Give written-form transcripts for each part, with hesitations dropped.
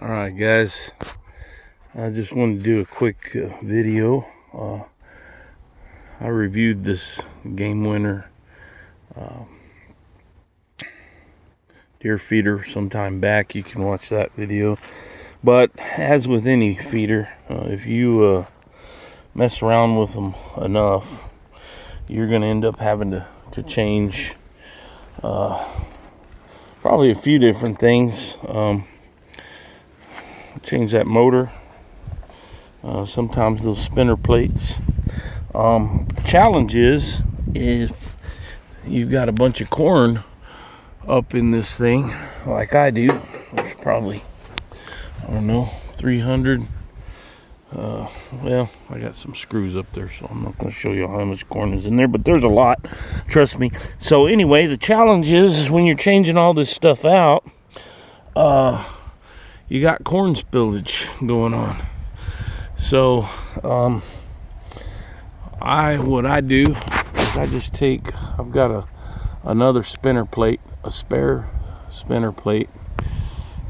All right, guys, I just wanted to do a quick video. I reviewed this Game Winner deer feeder some time back. You can watch that video. But as with any feeder, if you mess around with them enough, you're going to end up having to change probably a few different things. Change that motor, sometimes those spinner plates. Challenge is if you've got a bunch of corn up in this thing like I do, which probably, I don't know, 300. Well, I got some screws up there, so I'm not going to show you how much corn is in there, but there's a lot, trust me. So anyway, the challenge is when you're changing all this stuff out, you got corn spillage going on. So what I do is I just take, I've got another spinner plate, a spare spinner plate,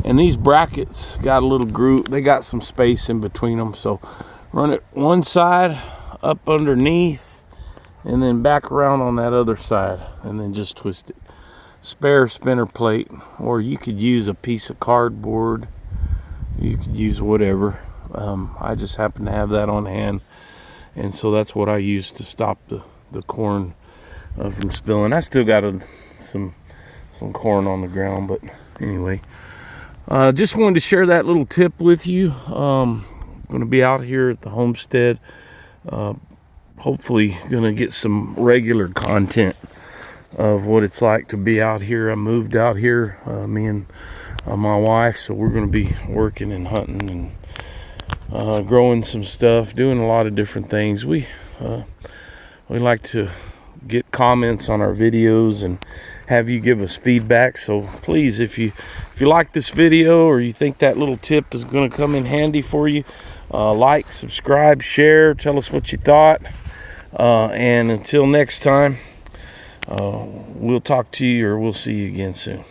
and these brackets got a little groove, they got some space in between them, so run it one side up underneath and then back around on that other side and then just twist it. Spare spinner plate, or you could use a piece of cardboard, you could use whatever. I just happen to have that on hand, and so that's what I use to stop the corn from spilling. I still got some corn on the ground, but anyway, just wanted to share that little tip with you. Going to be out here at the homestead, hopefully going to get some regular content of what it's like to be out here. I moved out here, me and my wife, so we're going to be working and hunting and growing some stuff, doing a lot of different things. We like to get comments on our videos and have you give us feedback. So please, if you like this video or you think that little tip is going to come in handy for you, like, subscribe, share, tell us what you thought, and until next time, we'll talk to you, or we'll see you again soon.